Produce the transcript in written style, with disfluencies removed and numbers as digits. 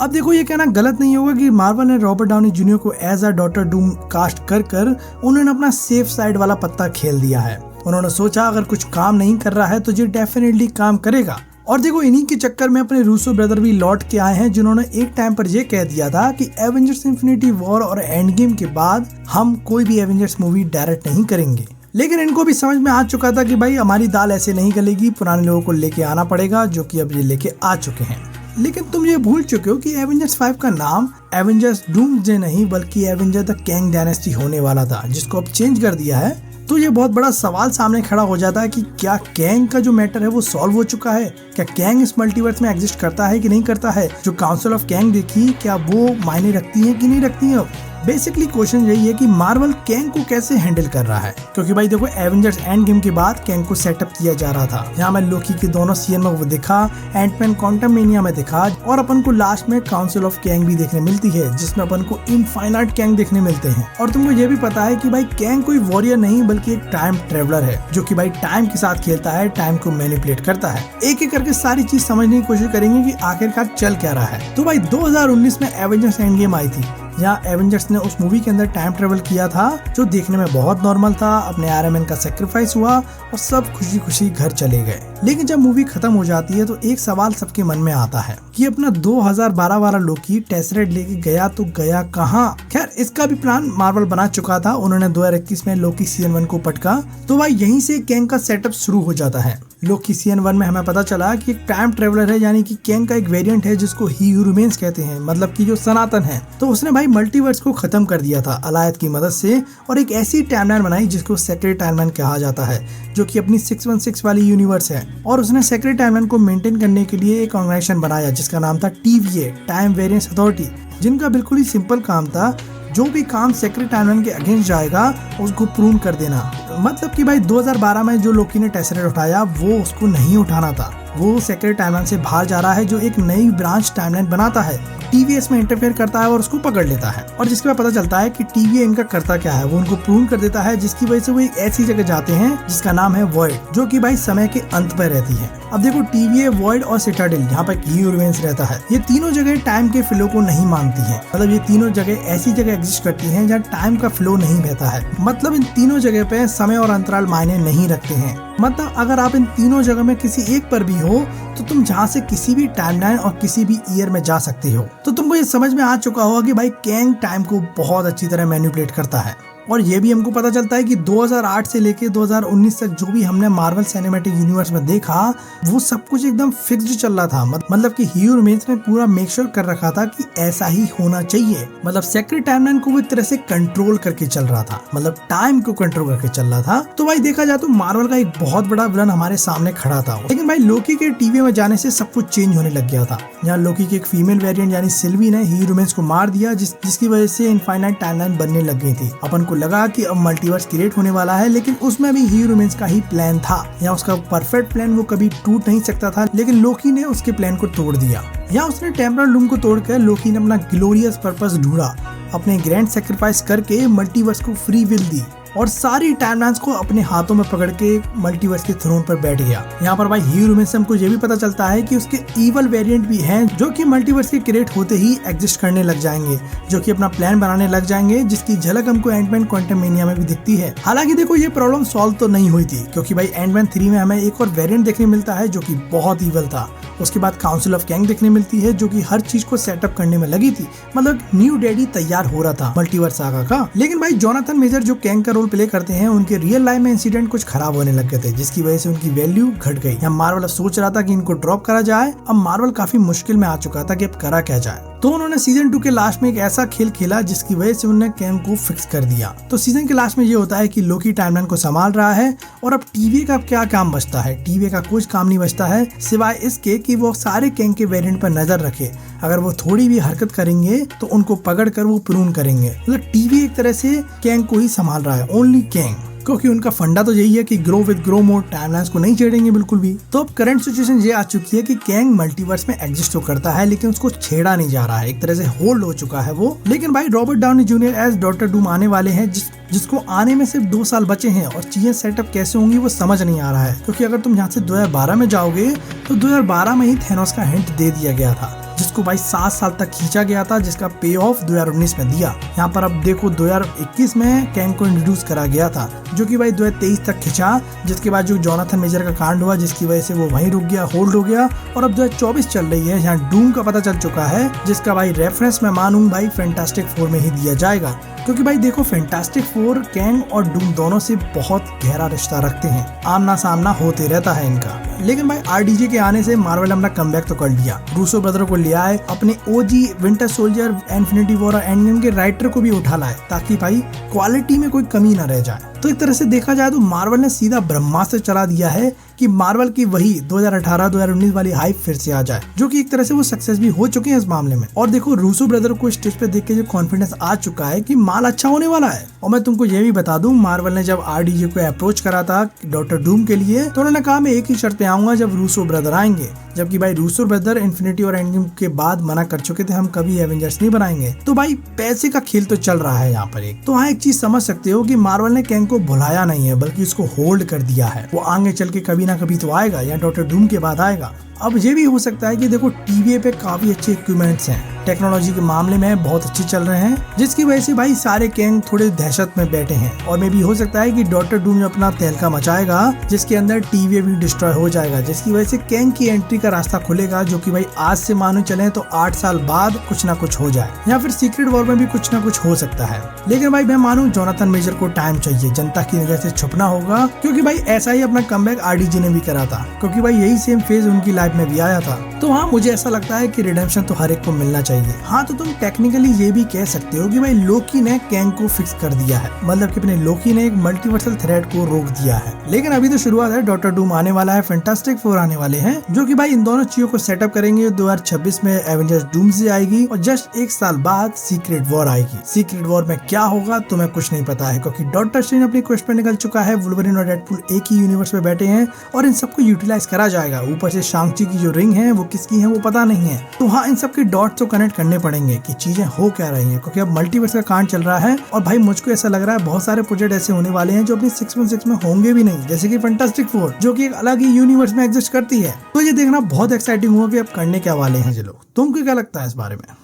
अब देखो ये कहना गलत नहीं होगा कि मार्वल ने रॉबर्ट डाउनी जूनियर को as a Doctor Doom cast कर उन्होंने अपना सेफ साइड वाला पत्ता खेल दिया है। उन्होंने सोचा अगर कुछ काम नहीं कर रहा है तो ये डेफिनेटली काम करेगा। और देखो इन्हीं के चक्कर में अपने रूसो ब्रदर भी लौट के आए हैं, जिन्होंने एक टाइम पर ये कह दिया था कि एवेंजर्स इन्फिनिटी वॉर और एंड गेम के बाद हम कोई भी एवेंजर्स मूवी डायरेक्ट नहीं करेंगे। लेकिन इनको भी समझ में आ चुका था कि भाई हमारी दाल ऐसे नहीं गलेगी, पुराने लोगों को लेके आना पड़ेगा, जो कि अब ये लेके आ चुके हैं। लेकिन तुम ये भूल चुके हो कि एवेंजर्स 5 का नाम एवेंजर्स डूम्सडे नहीं बल्कि एवेंजर द कैंग डायनेस्टी होने वाला था, जिसको अब चेंज कर दिया है। तो ये बहुत बड़ा सवाल सामने खड़ा हो जाता है कि क्या कैंग का जो मैटर है वो सॉल्व हो चुका है? क्या कैंग इस मल्टीवर्स में एग्जिस्ट करता है कि नहीं करता है? जो काउंसिल ऑफ कैंग देखी, क्या वो मायने रखती है कि नहीं रखती है? बेसिकली क्वेश्चन यही है कि मार्वल कैंग को कैसे हैंडल कर रहा है, क्योंकि भाई देखो एवेंजर्स एंड गेम के बाद कैंग को सेटअप किया जा रहा था। यहाँ में लोकी के दोनों सीजन में वो दिखा, एंटमैन क्वांटममेनिया में दिखा, और अपन को लास्ट में काउंसिल ऑफ कैंग भी देखने मिलती है, जिसमें अपन को इनफाइनाइट कैंग देखने मिलते हैं। और तुमको ये भी पता है कि भाई कैंग कोई वॉरियर नहीं बल्कि एक टाइम ट्रेवलर है, जो कि भाई टाइम के साथ खेलता है, टाइम को मैनिपुलेट करता है। एक एक करके सारी चीज समझने की कोशिश करेंगे कि आखिरकार चल क्या रहा है। तो भाई 2019 में एवेंजर्स एंड गेम आई थी, जहाँ एवेंजर्स ने उस मूवी के अंदर टाइम ट्रेवल किया था, जो देखने में बहुत नॉर्मल था। अपने आयरन मैन का सेक्रीफाइस हुआ और सब खुशी खुशी घर चले गए। लेकिन जब मूवी खत्म हो जाती है तो एक सवाल सबके मन में आता है कि अपना 2012 वाला लोकी टेसरेट लेके गया तो गया कहाँ? खैर इसका भी प्लान मार्वल बना चुका था। उन्होंने 2021 में लोकी सीजन 1 को पटका, तो भाई यहीं से कैंग का सेटअप शुरू हो जाता है। लोकी सीजन 1 में हमें पता चला कि एक टाइम ट्रेवलर है, यानी कि कैंग का एक वेरिएंट है जिसको ही हू रिमेन्स कहते हैं, मतलब कि जो सनातन है। तो उसने भाई मल्टीवर्स को खत्म कर दिया था अलायद की मदद से, और एक ऐसी टाइमलाइन बनाई जिसको सेक्रेट टाइमलाइन कहा जाता है, जो कि अपनी 616 वाली यूनिवर्स है। और उसने सेक्रेट टाइमलाइन को मेंटेन करने के लिए एक ऑर्गेनाइजेशन बनाया जिसका नाम था TVA, टाइम वेरिएंस अथॉरिटी, जिनका बिल्कुल ही सिंपल काम था, जो भी काम सेक्रेट टाइमलाइन के अगेंस्ट जाएगा उसको प्रूव कर देना। मतलब कि भाई 2012 में जो लोकी ने टेसरेट उठाया वो उसको नहीं उठाना था, वो सेक्रेट टाइमलाइन से बाहर जा रहा है, जो एक नई ब्रांच टाइमलाइन बनाता है। TVA इसमें इंटरफेयर करता है और उसको पकड़ लेता है, और जिसके बाद पता चलता है कि TVA इनका करता क्या है, वो उनको प्रूव कर देता है, जिसकी वजह से वो एक ऐसी जगह जाते हैं जिसका नाम है वॉइड, जो कि भाई समय के अंत पर रहती है। अब देखो TVA, वॉइड और सिटाडेल, यहाँ पर ही हू रिमेन्स रहता है, ये तीनों जगह टाइम के फ्लो को नहीं मानती है। मतलब ये तीनों जगह ऐसी जगह एग्जिस्ट करती हैं जहाँ टाइम का फ्लो नहीं बहता है। मतलब इन तीनों जगह पे समय और अंतराल मायने नहीं रखते हैं। मतलब अगर आप इन तीनों जगह में किसी एक पर भी हो तो तुम जहाँ से किसी भी टाइमलाइन और किसी भी ईयर में जा सकते हो। तो तुमको ये समझ में आ चुका होगा कि भाई कैंग टाइम को बहुत अच्छी तरह मैनिपुलेट करता है। और ये भी हमको पता चलता है कि 2008 से लेके 2019 तक जो भी हमने मार्वल सिनेमैटिक यूनिवर्स में देखा वो सब कुछ एकदम फिक्स्ड चल रहा था। मतलब कि ही हू रिमेन्स ने पूरा मेक श्योर कर रखा था कि ऐसा ही होना चाहिए। मतलब सेक्रेट टाइमलाइन को वो एक तरह से कंट्रोल करके चल रहा था, मतलब टाइम को कंट्रोल करके चल रहा था। तो भाई देखा जाए तो मार्वल का एक बहुत बड़ा विलन हमारे सामने खड़ा था। लेकिन भाई लोकी के TVA में जाने से सब कुछ चेंज होने लग गया था। यहाँ लोकी की एक फीमेल वेरिएंट यानी सिल्वी ने ही हू रिमेन्स को मार दिया, जिसकी वजह से इनफाइनाइट टाइमलाइन बनने लग गई थी। अपन को लगा कि अब मल्टीवर्स क्रिएट होने वाला है, लेकिन उसमें भी ही हू रिमेन्स का ही प्लान था। या उसका परफेक्ट प्लान वो कभी टूट नहीं सकता था, लेकिन लोकी ने उसके प्लान को तोड़ दिया। या उसने टेम्परल लूम को तोड़कर लोकी ने अपना ग्लोरियस पर्पस ढूंढा, अपने ग्रैंड सैक्रिफाइस करके मल्टीवर्स को फ्री विल दी और सारी टाइमलाइंस को अपने हाथों में पकड़ के मल्टीवर्स के थ्रोन पर बैठ गया। यहाँ पर भाई ही हू रिमेन्स से हमको ये भी पता चलता है कि उसके इवल वेरिएंट भी हैं, जो कि मल्टीवर्स के क्रिएट होते ही एग्जिस्ट करने लग जाएंगे, जो कि अपना प्लान बनाने लग जाएंगे, जिसकी झलक हमको एंटमैन क्वांटममेनिया में भी दिखती है। हालांकि देखो ये प्रॉब्लम सॉल्व तो नहीं हुई थी, क्योंकि भाई एंटमैन 3 में हमें एक और वेरिएंट देखने मिलता है जो कि बहुत इवल था। उसके बाद काउंसिल ऑफ कैंग देखने मिलती है, जो कि हर चीज को सेटअप करने में लगी थी। मतलब न्यू डैडी तैयार हो रहा था मल्टीवर्स सागा का। लेकिन भाई जोनाथन मेजर जो कैंग का रोल प्ले करते हैं, उनके रियल लाइफ में इंसिडेंट कुछ खराब होने लग गए थे, जिसकी वजह से उनकी वैल्यू घट गई। यहाँ मार्वल सोच रहा था कि इनको ड्रॉप करा जाए। अब मार्वल काफी मुश्किल में आ चुका था कि अब करा क्या जाए। तो उन्होंने सीजन 2 के लास्ट में एक ऐसा खेल खेला जिसकी वजह से उन्होंने कैंग को फिक्स कर दिया। तो सीजन के लास्ट में ये होता है कि लोकी टाइमलाइन को संभाल रहा है, और अब TVA का क्या काम बचता है? TVA का कुछ काम नहीं बचता है, सिवाय इसके कि वो सारे कैंग के वेरिएंट पर नजर रखे। अगर वो थोड़ी भी हरकत करेंगे तो उनको पकड़ कर वो प्रून करेंगे। मतलब TVA एक तरह से कैंग को ही संभाल रहा है, ओनली कैंग, क्योंकि उनका फंडा तो यही है कि grow with grow more, timelines को नहीं छेड़ेंगे बिल्कुल भी। तो अब करंट सिचुएशन ये आ चुकी है कि कैंग मल्टीवर्स में एग्जिस्ट तो करता है, लेकिन उसको छेड़ा नहीं जा रहा है, एक तरह से होल्ड हो चुका है वो। लेकिन भाई Robert Downey Junior as Doctor Doom आने वाले हैं, जिसको आने में सिर्फ 2 साल बचे हैं, और चीजें सेटअप कैसे होंगी वो समझ नहीं आ रहा है। क्योंकि अगर तुम यहाँ से 2012 में जाओगे तो 2012 में ही थैनोस का हिंट दे दिया गया था। जिसको भाई 7 साल तक खींचा गया था, जिसका पे ऑफ 2019 में दिया। यहाँ पर अब देखो 2021 में कैंग को इंट्रोड्यूस करा गया था, जो कि भाई 2023 तक खिंचा, जिसके बाद जो जोनाथन मेजर का कांड हुआ जिसकी वजह से वो वहीं रुक गया, होल्ड हो गया। और अब 2024 चल रही है, यहाँ डूम का पता चल चुका है, जिसका भाई रेफरेंस मैं मानूं भाई फैंटास्टिक फोर में ही दिया जाएगा, क्योंकि भाई देखो फैंटास्टिक फोर कैंग और डूम दोनों से बहुत गहरा रिश्ता रखते हैं, आमना सामना होते रहता है इनका। लेकिन भाई आरडीजे के आने से मार्वल अपना कमबैक तो कर लिया, रूसो ब्रदर को लिया है, अपने ओजी विंटर सोल्जर, इन्फिनिटी वॉर और एंडगेम के राइटर को भी उठा लाए, ताकि भाई क्वालिटी में कोई कमी ना रह जाए। तो एक तरह से देखा जाए तो मार्वल ने सीधा ब्रह्मास्त्र चला दिया है कि मार्वल की वही 2018-2019 वाली हाइप फिर से आ जाए, जो कि एक तरह से वो सक्सेस भी हो चुके हैं इस मामले में। और देखो रूसो ब्रदर को स्टेज पे देख के जो कॉन्फिडेंस आ चुका है कि माल अच्छा होने वाला है। और मैं तुमको ये भी बता दूं, मार्वल ने जब आरडीजे को अप्रोच करा था डॉक्टर डूम के लिए, तो उन्होंने कहा मैं एक ही शर्त पे आऊंगा जब रूसो ब्रदर आएंगे, जबकि भाई रूसो ब्रदर इन्फिनिटी और एंडगेम के बाद मना कर चुके थे हम कभी एवेंजर्स नहीं बनाएंगे। तो भाई पैसे का खेल तो चल रहा है यहाँ पर एक। तो हाँ एक चीज समझ सकते हो कि मार्वल ने कैंग को भुलाया नहीं है, बल्कि इसको होल्ड कर दिया है। वो आगे चल के कभी ना कभी तो आएगा, या डॉक्टर डूम के बाद आएगा। अब ये भी हो सकता है कि देखो टीवीए पे काफी अच्छे इक्विपमेंट्स हैं, टेक्नोलॉजी के मामले में बहुत अच्छे चल रहे हैं, जिसकी वजह से भाई सारे कैंग थोड़े दहशत में बैठे हैं। और मे भी हो सकता है कि डॉक्टर डूम अपना तहलका मचाएगा, जिसके अंदर टीवीए भी डिस्ट्रॉय हो जाएगा, जिसकी वजह से कैंग की एंट्री का रास्ता खुलेगा, जो कि भाई आज से मानो चले तो 8 साल बाद कुछ ना कुछ हो जाए, या फिर सीक्रेट वॉर में भी कुछ ना कुछ हो सकता है। लेकिन भाई मैं मानूं जोनाथन मेजर को टाइम चाहिए, जनता की नजर से छुपना होगा, क्योंकि भाई ऐसा ही अपना कमबैक आरडीजे ने भी करा था, क्योंकि भाई यही सेम फेज उनकी लाइफ में भी आया था। तो हाँ मुझे ऐसा लगता है कि रिडेम्पशन तो हर एक को मिलना चाहिए। हाँ तो तुम टेक्निकली ये भी कह सकते हो कि भाई लोकी ने कैंग को फिक्स कर दिया है, मतलब कि अपने लोकी ने एक मल्टीवर्सल थ्रेड को रोक दिया है। लेकिन अभी तो शुरुआत है, डॉक्टर डूम आने वाला है, फैंटास्टिक फोर आने वाले हैं, जो कि भाई इन दोनों चीजों को सेटअप करेंगे। 2026 में एवेंजर्स डूम्सडे आएगी और जस्ट 1 साल बाद सीक्रेट वॉर आएगी। सीक्रेट वॉर में क्या होगा तुम्हें कुछ नहीं पता है, क्योंकि डॉक्टर स्ट्रेंज अपनी क्वेस्ट पे निकल चुका है, वुल्वरीन और डेडपूल एक ही यूनिवर्स में बैठे हैं और इन सबको यूटिलाइज करा जाएगा। ऊपर से शांग-ची की जो रिंग है वो किसकी है वो पता नहीं है। तो हाँ इन सबके डॉट्स तो कनेक्ट करने पड़ेंगे कि चीजें हो क्या रही हैं, क्योंकि अब मल्टीवर्स का कांड चल रहा है। और भाई मुझको ऐसा लग रहा है बहुत सारे प्रोजेक्ट ऐसे होने वाले हैं जो अपनी 616 में होंगे भी नहीं, जैसे कि फैंटास्टिक फोर, जो कि एक अलग ही यूनिवर्स में एग्जिस्ट करती है। तो ये देखना बहुत एक्साइटिंग होगा कि अब करने क्या वाले हैं ये लोग। तुमको क्या लगता है इस बारे में?